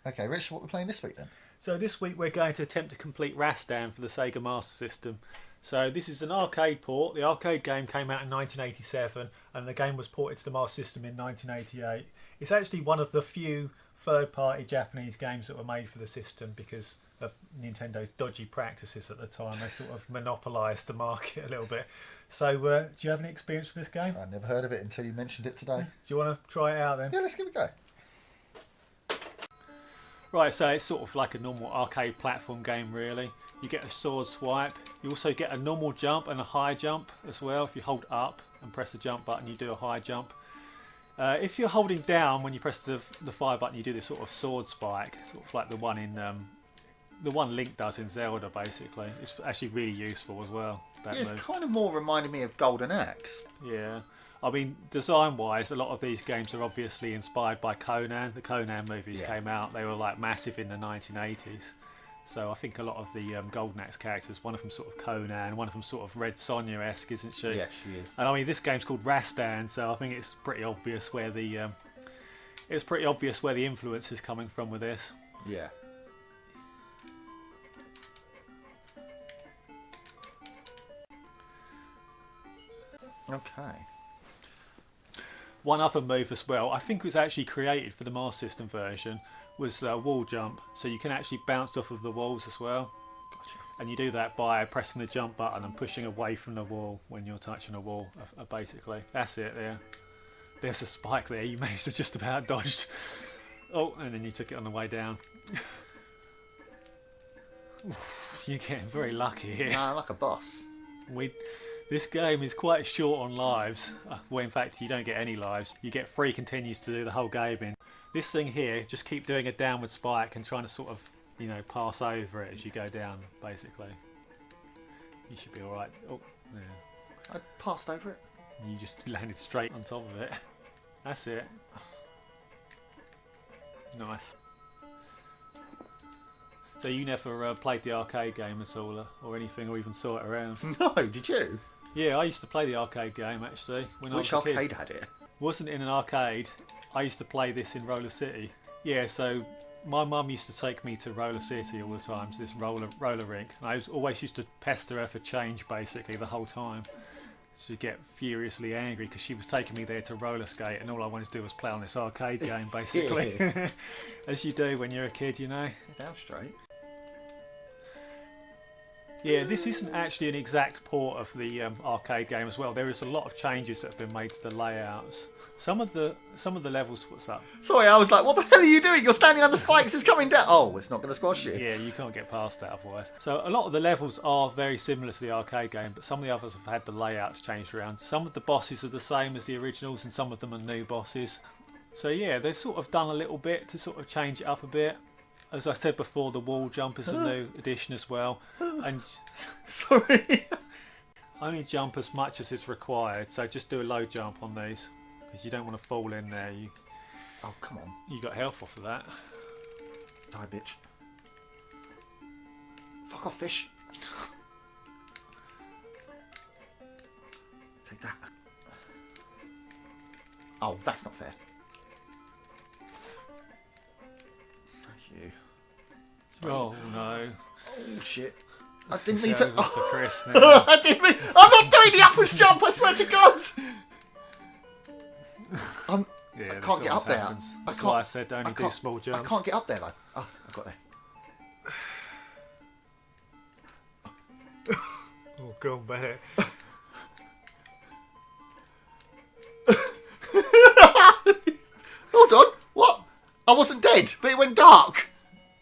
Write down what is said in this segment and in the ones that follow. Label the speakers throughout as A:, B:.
A: Okay, Rich, what are we playing this week then?
B: So this week we're going to attempt to complete Rastan for the Sega Master System. So this is an arcade port. The arcade game came out in 1987 and the game was ported to the Master System in 1988. It's actually one of the few third-party Japanese games that were made for the system because of Nintendo's dodgy practices at the time. They sort of monopolised the market a little bit. So do you have any experience with this game?
A: I never heard of it until you mentioned it today.
B: Do you want to try it out then?
A: Yeah, let's give it a go.
B: Right, so it's sort of like a normal arcade platform game really. You get a sword swipe. You also get a normal jump and a high jump as well. If you hold up and press the jump button, you do a high jump. If you're holding down when you press the fire button, you do this sort of sword spike, sort of like the one in the one Link does in Zelda. Basically, it's actually really useful as well.
A: Yeah, it's kind of more reminding me of Golden Axe.
B: Yeah. I mean, design-wise, a lot of these games are obviously inspired by Conan. The Conan movies came out; they were like massive in the 1980s. So I think a lot of the Golden Axe characters, one of them sort of Conan, one of them sort of Red Sonja-esque, isn't she?
A: Yeah, she is.
B: And I mean, this game's called Rastan, so I think it's pretty obvious where the influence is coming from with this.
A: Yeah. Okay.
B: One other move as well, I think was actually created for the Master System version, was wall jump. So you can actually bounce off of the walls as well.
A: Gotcha.
B: And you do that by pressing the jump button and pushing away from the wall when you're touching a wall, basically. That's it there. There's a spike there, you managed to just about dodged. Oh, and then you took it on the way down. You're getting very lucky here.
A: Nah, like a boss.
B: This game is quite short on lives. Well, in fact, you don't get any lives. You get 3 continues to do the whole game in. This thing here, just keep doing a downward spike and trying to sort of, you know, pass over it as you go down, basically. You should be alright. Oh, yeah.
A: I passed over it.
B: You just landed straight on top of it. That's it. Nice. So you never played the arcade game at all, or anything, or even saw it around?
A: No, did you?
B: Yeah, I used to play the arcade game actually when I was a kid.
A: Which arcade had it?
B: Wasn't in an arcade. I used to play this in Roller City. Yeah, so my mum used to take me to Roller City all the time, to this roller rink. And I always used to pester her for change basically the whole time. She'd get furiously angry because she was taking me there to roller skate and all I wanted to do was play on this arcade game basically. As you do when you're a kid, you know.
A: Damn straight.
B: Yeah, this isn't actually an exact port of the arcade game as well. There is a lot of changes that have been made to the layouts. Some of the levels. What's up?
A: Sorry, I was like, what the hell are you doing? You're standing on the spikes, it's coming down. Oh, it's not going to squash you.
B: Yeah, you can't get past that otherwise. So a lot of the levels are very similar to the arcade game, but some of the others have had the layouts changed around. Some of the bosses are the same as the originals and some of them are new bosses. So yeah, they've sort of done a little bit to sort of change it up a bit. As I said before, the wall jump is a new addition as well. And
A: sorry.
B: Only jump as much as is required, so just do a low jump on these. Because you don't want to fall in there.
A: Oh, come on.
B: You got health off of that.
A: Die, bitch. Fuck off, fish. Take that. Oh, that's not fair. Thank you. Sorry.
B: Oh, no.
A: Oh, shit. I didn't mean
B: It's
A: to.
B: over for Chris now.
A: I didn't mean. I'm not doing the upwards jump, I swear to God!
B: Yeah,
A: I can't get up there.
B: That's why I said only do small jumps.
A: I can't get up there though. Oh, I got there.
B: Oh, go on, bet it.
A: Hold on. What? I wasn't dead, but it went dark.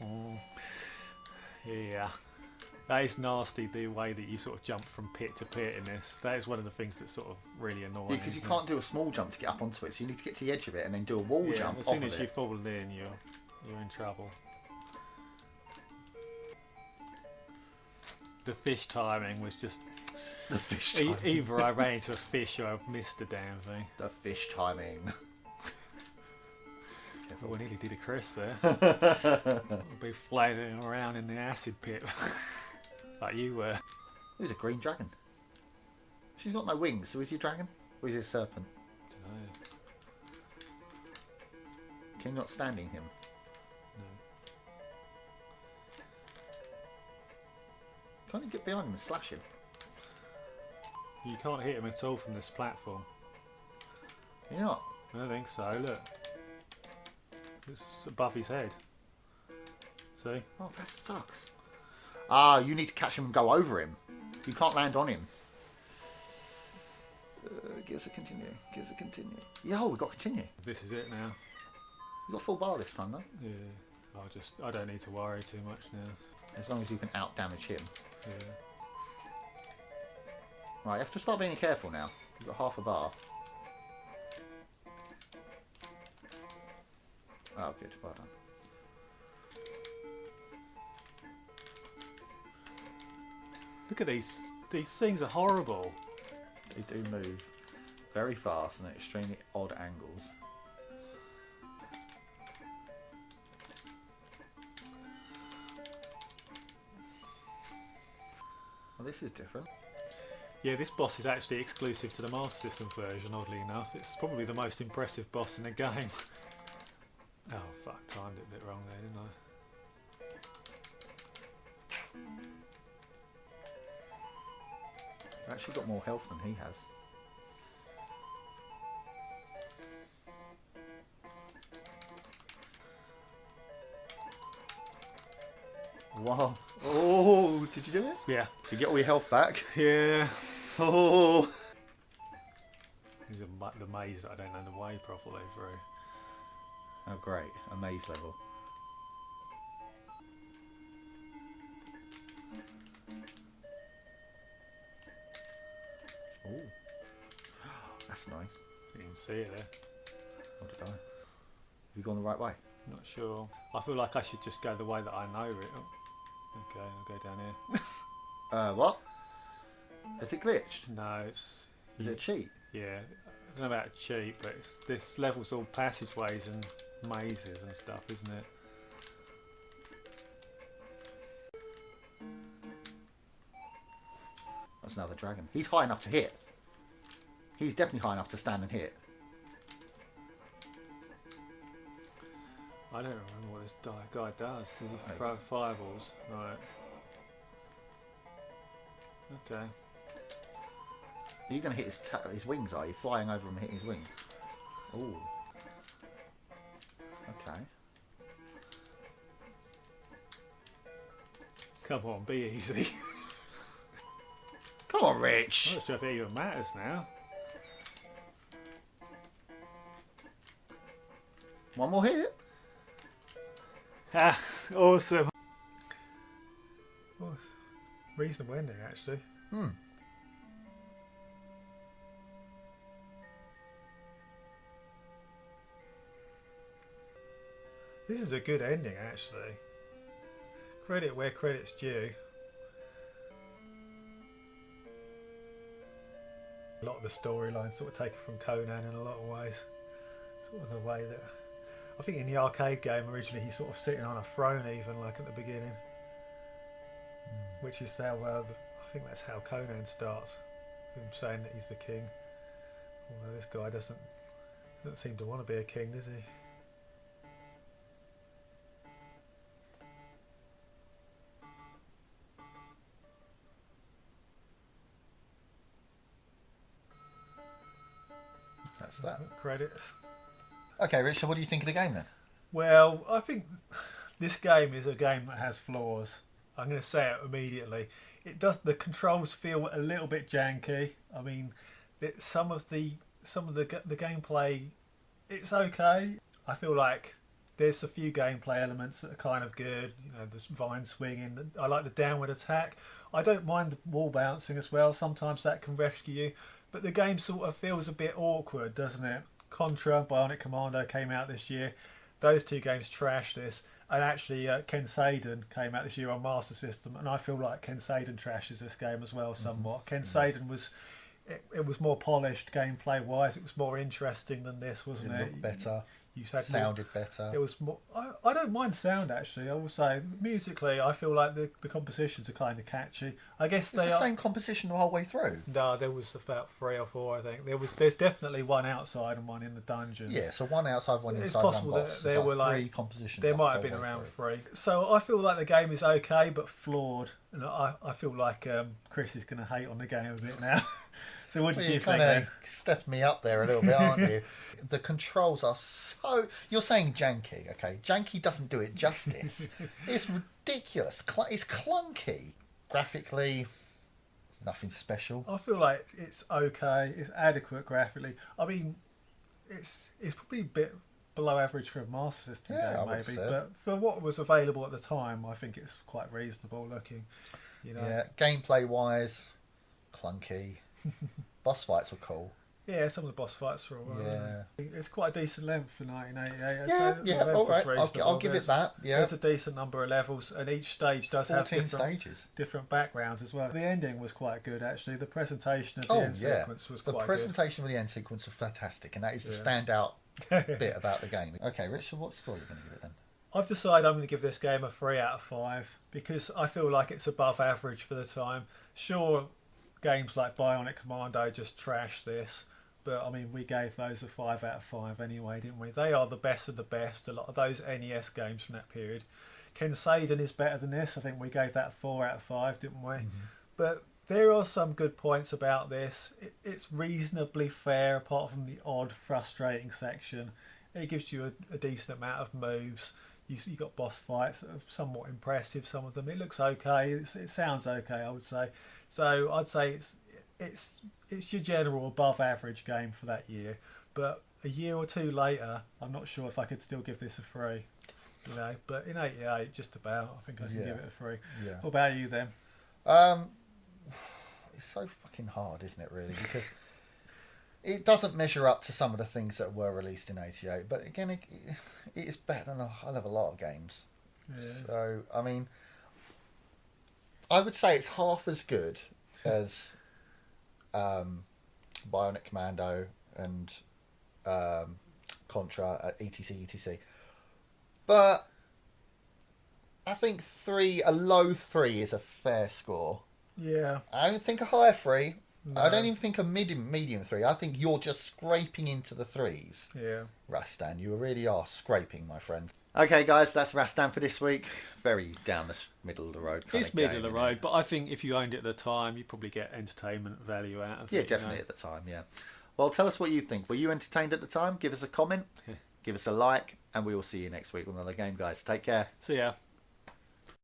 B: Oh. Yeah. That is nasty, the way that you sort of jump from pit to pit in this. That is one of the things that's sort of really annoying.
A: Yeah, because you can't do a small jump to get up onto it, so you need to get to the edge of it and then do a wall jump.
B: As soon as you fall in, you're in trouble. The fish timing was just...
A: The fish timing.
B: Either I ran into a fish or I missed the damn thing.
A: The fish timing.
B: Oh, we nearly did a Chris there. We'll be floating around in the acid pit. Like you were.
A: Who's a green dragon? She's got no wings, so is he a dragon? Or is he a serpent?
B: Dunno.
A: Can you not standing him?
B: No.
A: Can't you get behind him and slash him?
B: You can't hit him at all from this platform.
A: You're not?
B: I don't think so, look. It's above his head. See?
A: Oh, that sucks. Ah, you need to catch him and go over him. You can't land on him. Give us a continue. Give us a continue. Yo, we got continue.
B: This is it now.
A: You got full bar this time though.
B: Yeah. I don't need to worry too much now.
A: As long as you can out damage him.
B: Yeah.
A: Right, you have to start being careful now. You've got half a bar. Oh, good. Well done.
B: Look at these. These things are horrible.
A: They do move very fast and at extremely odd angles. Well, this is different.
B: Yeah, this boss is actually exclusive to the Master System version, oddly enough. It's probably the most impressive boss in the game. Oh, fuck, timed it a bit wrong there, didn't I?
A: I've actually got more health than he has. Wow. Oh, did you do it?
B: Yeah.
A: Did you get all your health back?
B: Yeah.
A: Oh.
B: These are the maze that I don't know the way properly through.
A: Oh, great. A maze level. Oh. That's nice.
B: You can see it there.
A: What did I? Have you gone the right way?
B: Not sure. I feel like I should just go the way that I know it. Oh. Okay, I'll go down here.
A: What? Is it glitched?
B: No, it's...
A: Is it a cheat?
B: Yeah. I don't know about cheat, but this level's all passageways and mazes and stuff, isn't it?
A: That's another dragon. He's high enough to hit. He's definitely high enough to stand and hit.
B: I don't remember what this guy does. Does he throw fireballs? Right. Okay.
A: Are you going to hit his wings, are you? Flying over him and hitting his wings? Ooh. Okay.
B: Come on, be easy.
A: Come on, Rich!
B: I'm not sure if it even matters now.
A: One more hit.
B: Ah, awesome. Oh, it's a reasonable ending, actually.
A: Hmm.
B: This is a good ending, actually. Credit where credit's due. A lot of the storyline sort of taken from Conan in a lot of ways. Sort of the way that... I think in the arcade game originally he's sort of sitting on a throne even, like at the beginning. Which is how, I think that's how Conan starts. Him saying that he's the king. Although this guy doesn't seem to want to be a king, does he?
A: That's that.
B: Credits.
A: Okay, Rich, so what do you think of the game then?
B: Well, I think this game is a game that has flaws. I'm going to say it immediately. It does. The controls feel a little bit janky. I mean, some of the gameplay, it's okay. I feel like there's a few gameplay elements that are kind of good. You know, the vine swinging. I like the downward attack. I don't mind the wall bouncing as well. Sometimes that can rescue you. But the game sort of feels a bit awkward, doesn't it? Contra, Bionic Commando came out this year. Those two games trashed this. And actually, Ken Saden came out this year on Master System. And I feel like Ken Saden trashes this game as well somewhat. Ken Saden was... It was more polished gameplay-wise. It was more interesting than this, wasn't it?
A: It looked better.
B: You had
A: Sounded better.
B: It was more. I don't mind sound actually. I will say musically, I feel like the compositions are kind of catchy. I guess
A: It's
B: they
A: the
B: are.
A: same composition the whole way through.
B: No, there was about 3 or 4. I think there's definitely one outside and one in the dungeons.
A: Yeah, so one outside, one
B: It's
A: inside,
B: possible
A: one
B: that
A: boss.
B: there
A: There's
B: were
A: like 3
B: like
A: compositions.
B: there
A: the
B: might have
A: whole
B: been
A: way
B: around
A: through.
B: 3. So I feel like the game is okay but flawed, and I feel like Chris is going to hate on the game a bit now. So what did
A: Well,
B: you
A: you
B: think?
A: kind of
B: Then?
A: stepped me up there a little bit, aren't you? The controls are so... You're saying janky, okay? Janky doesn't do it justice. It's ridiculous. It's clunky. Graphically, nothing special.
B: I feel like it's okay. It's adequate graphically. I mean, it's probably a bit below average for a Master System
A: Yeah, I
B: game,
A: would
B: maybe.
A: say.
B: But for what was available at the time, I think it's quite reasonable looking. You know.
A: Yeah, gameplay-wise, clunky. Boss fights were cool.
B: Yeah, some of the boss fights were alright.
A: Yeah.
B: It's quite a decent length for 1988.
A: Yeah,
B: so
A: yeah,
B: the length
A: all
B: was
A: right.
B: reasonable.
A: I'll give it that. Yeah,
B: There's a decent number of levels, and each stage does have
A: 14
B: different
A: stages.
B: backgrounds as well. The ending was quite good, actually. The presentation of the
A: Oh,
B: end
A: yeah.
B: sequence was
A: The
B: quite
A: presentation of the end sequence was fantastic, and that is the
B: Yeah.
A: standout
B: good.
A: bit about the game. Okay, Richard, what score are you going to give it then?
B: I've decided I'm going to give this game a 3 out of 5 because I feel like it's above average for the time. Sure, games like Bionic Commando just trash this, but I mean, we gave those a 5 out of 5 anyway, didn't we? They are the best of the best. A lot of those NES games from that period. Ken Saden is better than this. I think we gave that a 4 out of 5, didn't we?
A: Mm-hmm.
B: But there are some good points about this. It's reasonably fair, apart from the odd, frustrating section. It gives you a decent amount of moves. You got boss fights that are somewhat impressive. Some of them. It looks okay. It sounds okay, I would say. So I'd say it's your general above average game for that year. But a year or 2 later, I'm not sure if I could still give this a 3. You know, but in '88, just about, I think I can give it a 3.
A: Yeah.
B: What about you then?
A: It's so fucking hard, isn't it, really? Because it doesn't measure up to some of the things that were released in '88. But again, it is better than a hell of a lot of games.
B: Yeah.
A: So, I mean, I would say it's half as good as Bionic Commando and Contra, etc. But I think a low 3 is a fair score.
B: Yeah.
A: I don't think a higher 3.
B: No.
A: I don't even think a medium 3. I think you're just scraping into the 3s.
B: Yeah.
A: Rastan, you really are scraping, my friend. Okay, guys, that's Rastan for this week. Very down the middle of the road.
B: It's middle of the road, but I think if you owned it at the time, you'd probably get entertainment value out of it.
A: Yeah, definitely at the time, yeah. Well, tell us what you think. Were you entertained at the time? Give us a comment, give us a like, and we will see you next week with another game, guys. Take care.
B: See ya.